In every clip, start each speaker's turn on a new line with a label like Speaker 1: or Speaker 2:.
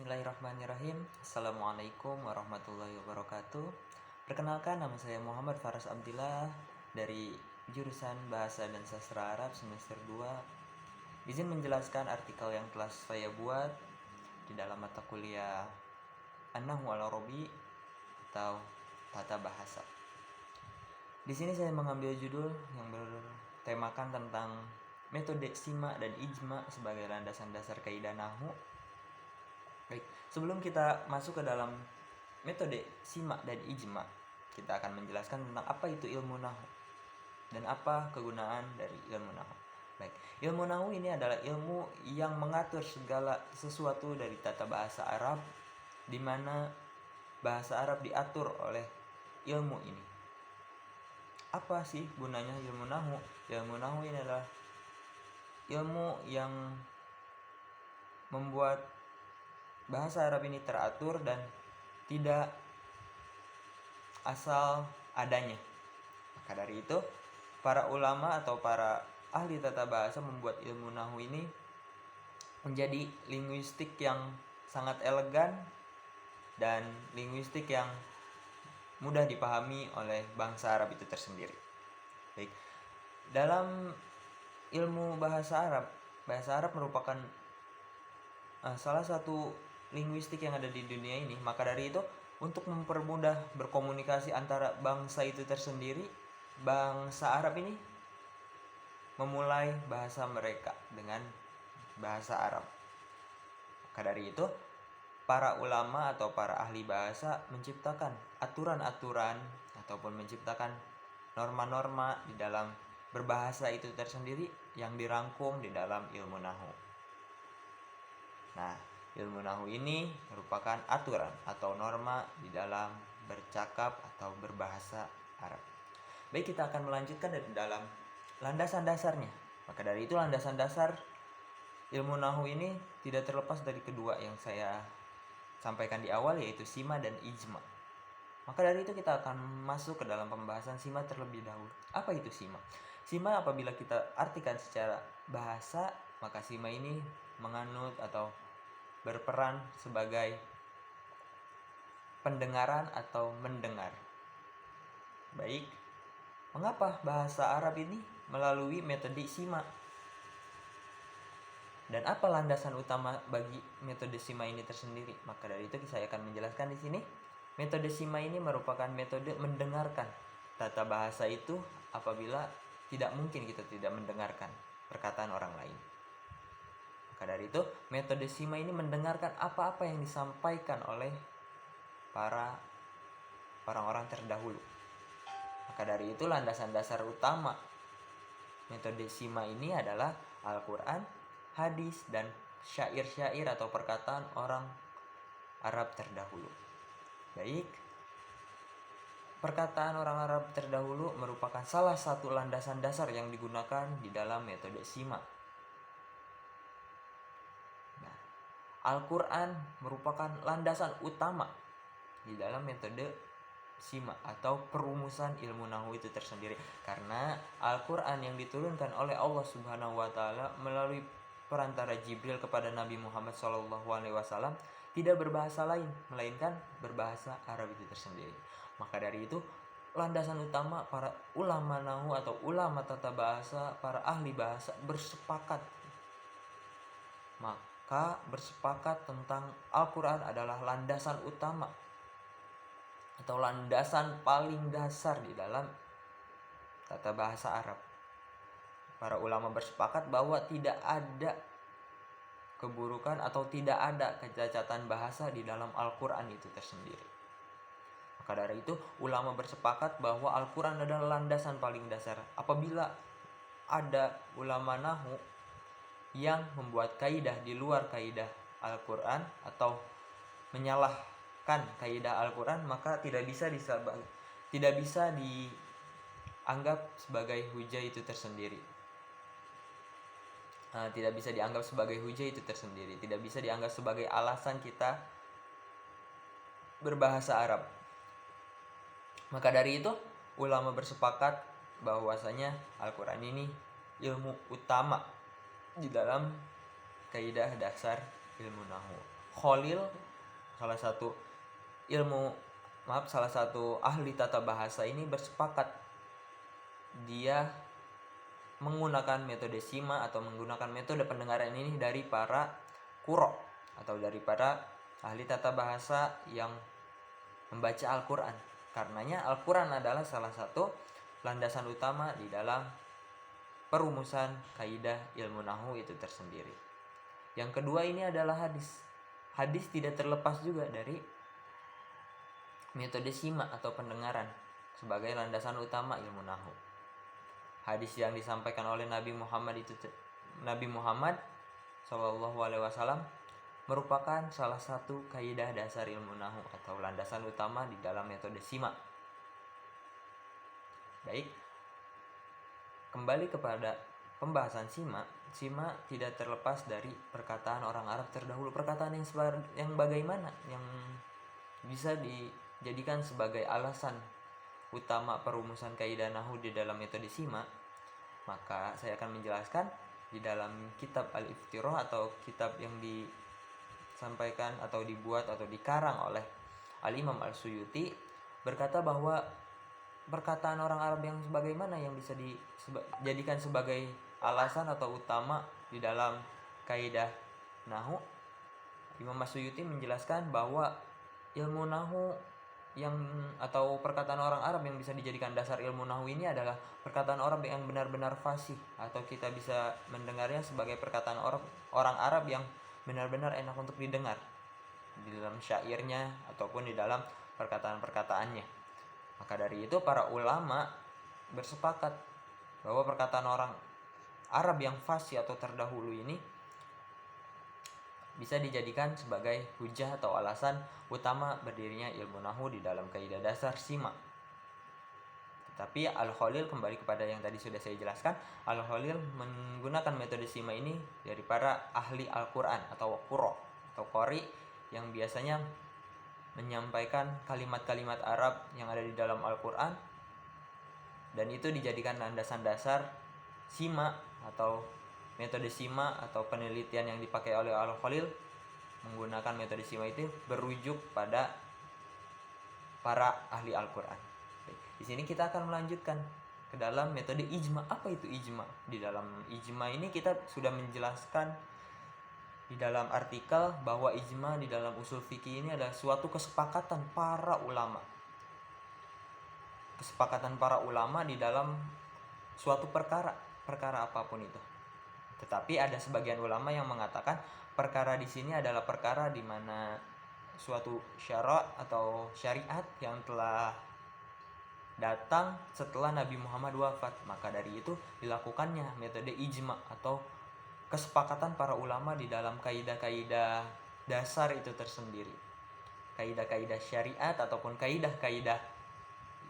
Speaker 1: Bismillahirrahmanirrahim. Assalamualaikum warahmatullahi wabarakatuh. Perkenalkan, nama saya Muhammad Faras Abdillah dari jurusan Bahasa dan Sastra Arab semester 2. Izin menjelaskan artikel yang telah saya buat di dalam mata kuliah An-Nahwu Al-Arabi atau Tata Bahasa. Di sini saya mengambil judul yang bertemakan tentang metode sima dan ijma sebagai landasan dasar kaidah nahwu. Baik, sebelum kita masuk ke dalam metode sima dan ijma, kita akan menjelaskan tentang apa itu ilmu nahwu dan apa kegunaan dari ilmu nahwu. Baik, ilmu nahwu ini adalah ilmu yang mengatur segala sesuatu dari tata bahasa Arab, di mana bahasa Arab diatur oleh ilmu ini. Apa sih gunanya ilmu nahwu? Ilmu nahwu ini adalah ilmu yang membuat bahasa Arab ini teratur dan tidak asal adanya. Maka dari itu, para ulama atau para ahli tata bahasa membuat ilmu nahwu ini menjadi linguistik yang sangat elegan dan linguistik yang mudah dipahami oleh bangsa Arab itu tersendiri. Baik, dalam ilmu bahasa Arab merupakan salah satu linguistik yang ada di dunia ini. Maka dari itu, untuk mempermudah berkomunikasi antara bangsa itu tersendiri, bangsa Arab ini memulai bahasa mereka dengan bahasa Arab. Maka dari itu, para ulama atau para ahli bahasa menciptakan aturan-aturan ataupun menciptakan norma-norma di dalam berbahasa itu tersendiri yang dirangkum di dalam ilmu nahwu. Nah, ilmu nahwu ini merupakan aturan atau norma di dalam bercakap atau berbahasa Arab. Baik, kita akan melanjutkan dari dalam landasan dasarnya. Maka dari itu, landasan dasar ilmu nahwu ini tidak terlepas dari kedua yang saya sampaikan di awal, yaitu sima dan ijma. Maka dari itu kita akan masuk ke dalam pembahasan sima terlebih dahulu. Apa itu sima? Sima apabila kita artikan secara bahasa, maka sima ini menganut atau berperan sebagai pendengaran atau mendengar. Baik, mengapa bahasa Arab ini melalui metode sima? Dan apa landasan utama bagi metode sima ini tersendiri? Maka dari itu saya akan menjelaskan di sini. Metode sima ini merupakan metode mendengarkan tata bahasa itu apabila tidak mungkin kita tidak mendengarkan perkataan orang lain. Maka dari itu, metode sima ini mendengarkan apa-apa yang disampaikan oleh para orang-orang terdahulu. Maka dari itu, landasan dasar utama metode sima ini adalah Al-Quran, hadis, dan syair-syair atau perkataan orang Arab terdahulu. Baik, perkataan orang Arab terdahulu merupakan salah satu landasan dasar yang digunakan di dalam metode sima. Al-Quran merupakan landasan utama di dalam metode sima atau perumusan ilmu nahwu itu tersendiri, karena Al-Quran yang diturunkan oleh Allah Subhanahu wa taala melalui perantara Jibril kepada Nabi Muhammad SAW tidak berbahasa lain melainkan berbahasa Arab itu tersendiri. Maka dari itu, landasan utama para ulama nahwu atau ulama tata bahasa, para ahli bahasa bersepakat tentang Al-Quran adalah landasan utama atau landasan paling dasar di dalam tata bahasa Arab. Para ulama bersepakat bahwa tidak ada keburukan atau tidak ada kecacatan bahasa di dalam Al-Quran itu tersendiri. Maka dari itu, ulama bersepakat bahwa Al-Quran adalah landasan paling dasar. Apabila ada ulama nahwu yang membuat kaidah di luar kaidah Al-Quran atau menyalahkan kaidah Al-Quran, maka tidak bisa dianggap sebagai hujah itu tersendiri. Tidak bisa dianggap sebagai hujah itu tersendiri. Tidak bisa dianggap sebagai alasan kita berbahasa Arab. Maka dari itu, ulama bersepakat bahwasanya Al-Quran ini ilmu utama di dalam kaidah dasar ilmu nahwu. Khalil, salah satu salah satu ahli tata bahasa ini bersepakat dia menggunakan metode sima atau menggunakan metode pendengaran ini dari para qurra atau dari para ahli tata bahasa yang membaca Al-Quran. Karenanya Al-Quran adalah salah satu landasan utama di dalam perumusan kaidah ilmu nahwu itu tersendiri. Yang kedua ini adalah hadis. Hadis tidak terlepas juga dari metode sima atau pendengaran sebagai landasan utama ilmu nahwu. Hadis yang disampaikan oleh Nabi Muhammad SAW merupakan salah satu kaidah dasar ilmu nahwu atau landasan utama di dalam metode sima. Baik, kembali kepada pembahasan sima. Sima tidak terlepas dari perkataan orang Arab terdahulu. Perkataan yang bagaimana yang bisa dijadikan sebagai alasan utama perumusan kaidah nahwu di dalam metode sima, maka saya akan menjelaskan di dalam kitab Al-Iftirah atau kitab yang disampaikan atau dibuat atau dikarang oleh Al-Imam Al-Suyuti, berkata bahwa perkataan orang Arab yang sebagaimana yang bisa dijadikan sebagai alasan atau utama di dalam kaidah nahwu. Imam Al-Suyuti menjelaskan bahwa ilmu nahwu atau perkataan orang Arab yang bisa dijadikan dasar ilmu nahwu ini adalah perkataan orang yang benar-benar fasih, atau kita bisa mendengarnya sebagai perkataan orang Arab yang benar-benar enak untuk didengar di dalam syairnya ataupun di dalam perkataan-perkataannya. Maka dari itu para ulama bersepakat bahwa perkataan orang Arab yang fasih atau terdahulu ini bisa dijadikan sebagai hujah atau alasan utama berdirinya ilmu nahwu di dalam kaidah dasar sima. Tetapi Al-Khalil, kembali kepada yang tadi sudah saya jelaskan, Al-Khalil menggunakan metode sima ini dari para ahli Al-Quran atau qurra atau qari yang biasanya menyampaikan kalimat-kalimat Arab yang ada di dalam Al-Quran, dan itu dijadikan landasan dasar sima atau metode sima atau penelitian yang dipakai oleh Al-Khalil. Menggunakan metode sima itu berujuk pada para ahli Al-Quran. Di sini kita akan melanjutkan ke dalam metode ijma. Apa itu ijma? Di dalam ijma ini kita sudah menjelaskan di dalam artikel bahwa ijma di dalam usul fikih ini adalah suatu kesepakatan para ulama. Kesepakatan para ulama di dalam suatu perkara apapun itu. Tetapi ada sebagian ulama yang mengatakan perkara di sini adalah perkara di mana suatu syara atau syariat yang telah datang setelah Nabi Muhammad wafat. Maka dari itu dilakukannya metode ijma atau kesepakatan para ulama di dalam kaidah-kaidah dasar itu tersendiri. Kaidah-kaidah syariat ataupun kaidah-kaidah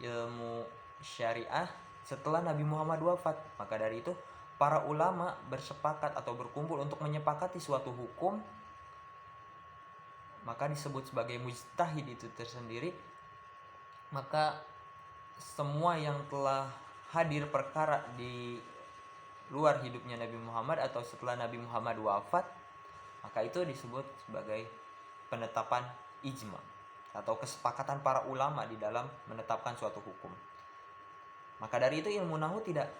Speaker 1: ilmu syariah setelah Nabi Muhammad wafat. Maka dari itu para ulama bersepakat atau berkumpul untuk menyepakati suatu hukum, maka disebut sebagai mujtahid itu tersendiri. Maka semua yang telah hadir perkara di luar hidupnya Nabi Muhammad atau setelah Nabi Muhammad wafat, maka itu disebut sebagai penetapan ijma atau kesepakatan para ulama di dalam menetapkan suatu hukum. Maka dari itu ilmu nahwu tidak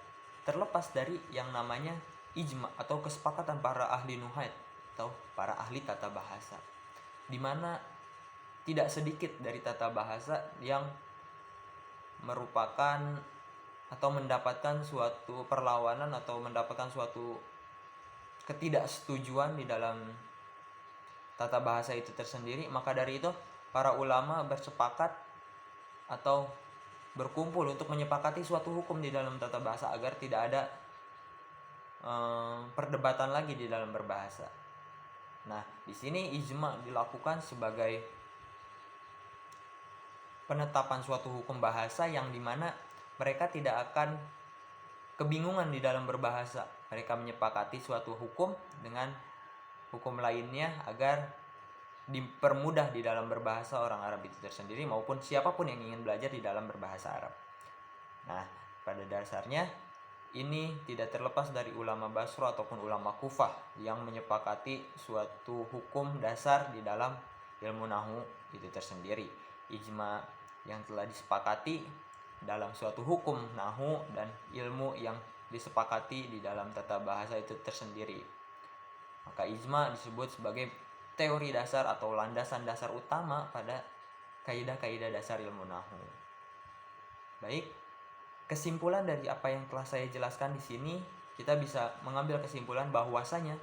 Speaker 1: terlepas dari yang namanya ijma atau kesepakatan para ahli nuhait atau para ahli tata bahasa, di mana tidak sedikit dari tata bahasa yang merupakan atau mendapatkan suatu perlawanan atau mendapatkan suatu ketidaksetujuan di dalam tata bahasa itu tersendiri. Maka dari itu para ulama bersepakat atau berkumpul untuk menyepakati suatu hukum di dalam tata bahasa agar tidak ada perdebatan lagi di dalam berbahasa. Nah, di sini ijma dilakukan sebagai penetapan suatu hukum bahasa yang dimana mereka tidak akan kebingungan di dalam berbahasa. Mereka menyepakati suatu hukum dengan hukum lainnya agar dipermudah di dalam berbahasa orang Arab itu tersendiri maupun siapapun yang ingin belajar di dalam berbahasa Arab. Nah, pada dasarnya ini tidak terlepas dari ulama Basra ataupun ulama Kufah yang menyepakati suatu hukum dasar di dalam ilmu nahu itu tersendiri. Ijma yang telah disepakati dalam suatu hukum nahu dan ilmu yang disepakati di dalam tata bahasa itu tersendiri. Maka ijma disebut sebagai teori dasar atau landasan dasar utama pada kaidah-kaidah dasar ilmu nahu. Baik, kesimpulan dari apa yang telah saya jelaskan di sini, kita bisa mengambil kesimpulan bahwasanya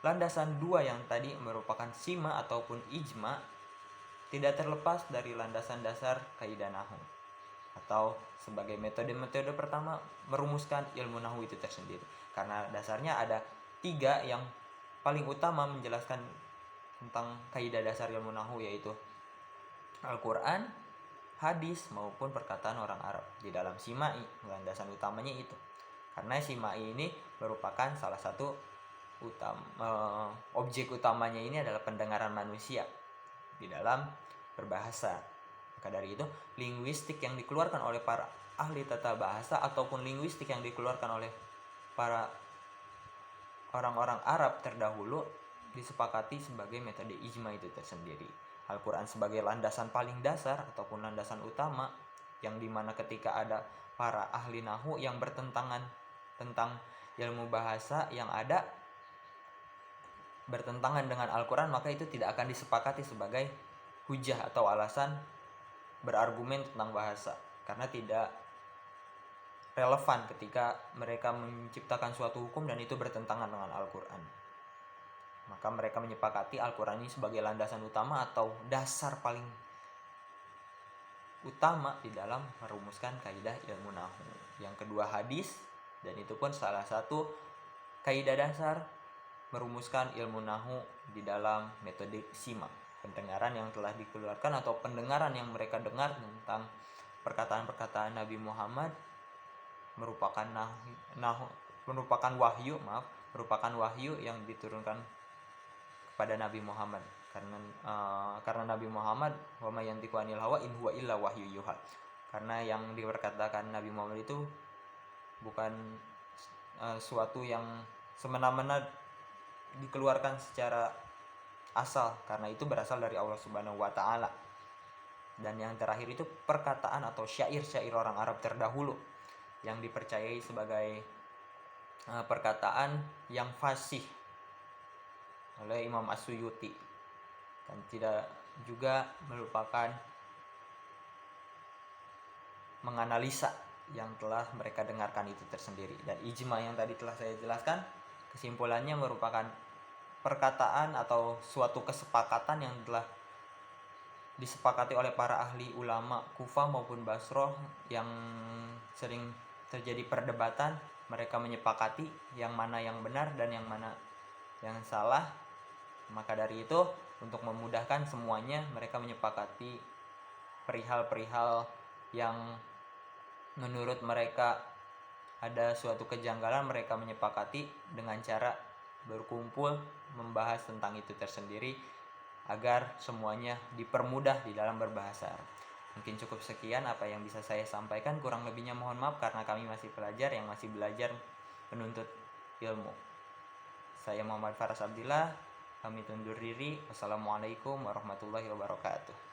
Speaker 1: landasan dua yang tadi merupakan sima ataupun ijma tidak terlepas dari landasan dasar kaidah nahu, atau sebagai metode pertama merumuskan ilmu nahu itu tersendiri. Karena dasarnya ada 3 yang paling utama menjelaskan tentang kaidah dasar ilmu nahu, yaitu Al-Quran, hadis maupun perkataan orang Arab. Di dalam simai landasan utamanya itu, karena simai ini merupakan salah satu objek utamanya ini adalah pendengaran manusia di dalam berbahasa. Maka dari itu linguistik yang dikeluarkan oleh para ahli tata bahasa ataupun linguistik yang dikeluarkan oleh para orang-orang Arab terdahulu disepakati sebagai metode ijma itu tersendiri. Al-Quran sebagai landasan paling dasar ataupun landasan utama, yang dimana ketika ada para ahli nahu yang bertentangan tentang ilmu bahasa yang ada bertentangan dengan Al-Quran, maka itu tidak akan disepakati sebagai hujah atau alasan berargumen tentang bahasa, karena tidak relevan ketika mereka menciptakan suatu hukum dan itu bertentangan dengan Al-Quran. Maka mereka menyepakati Al-Quran ini sebagai landasan utama atau dasar paling utama di dalam merumuskan kaidah ilmu nahu. Yang kedua hadis, dan itu pun salah satu kaidah dasar merumuskan ilmu nahu di dalam metode sima, pendengaran yang telah dikeluarkan atau pendengaran yang mereka dengar tentang perkataan-perkataan Nabi Muhammad merupakan wahyu yang diturunkan kepada Nabi Muhammad, karena Nabi Muhammad wa may yantiqu anil hawa in huwa illa wahyu yuha, karena yang diperkatakan Nabi Muhammad itu bukan suatu yang semena-mena dikeluarkan secara asal, karena itu berasal dari Allah Subhanahu wa taala. Dan yang terakhir itu perkataan atau syair-syair orang Arab terdahulu yang dipercayai sebagai perkataan yang fasih oleh Imam As-Suyuti, dan tidak juga melupakan menganalisa yang telah mereka dengarkan itu tersendiri. Dan ijma yang tadi telah saya jelaskan, kesimpulannya merupakan perkataan atau suatu kesepakatan yang telah disepakati oleh para ahli ulama Kufah maupun Basra yang sering terjadi perdebatan. Mereka menyepakati yang mana yang benar dan yang mana yang salah. Maka dari itu, untuk memudahkan semuanya, mereka menyepakati perihal-perihal yang menurut mereka ada suatu kejanggalan. Mereka menyepakati dengan cara berkumpul membahas tentang itu tersendiri agar semuanya dipermudah di dalam berbahasa. Mungkin cukup sekian apa yang bisa saya sampaikan, kurang lebihnya mohon maaf karena kami masih pelajar yang masih belajar menuntut ilmu. Saya Muhammad Faras Abdillah, kami undur diri. Wassalamualaikum warahmatullahi wabarakatuh.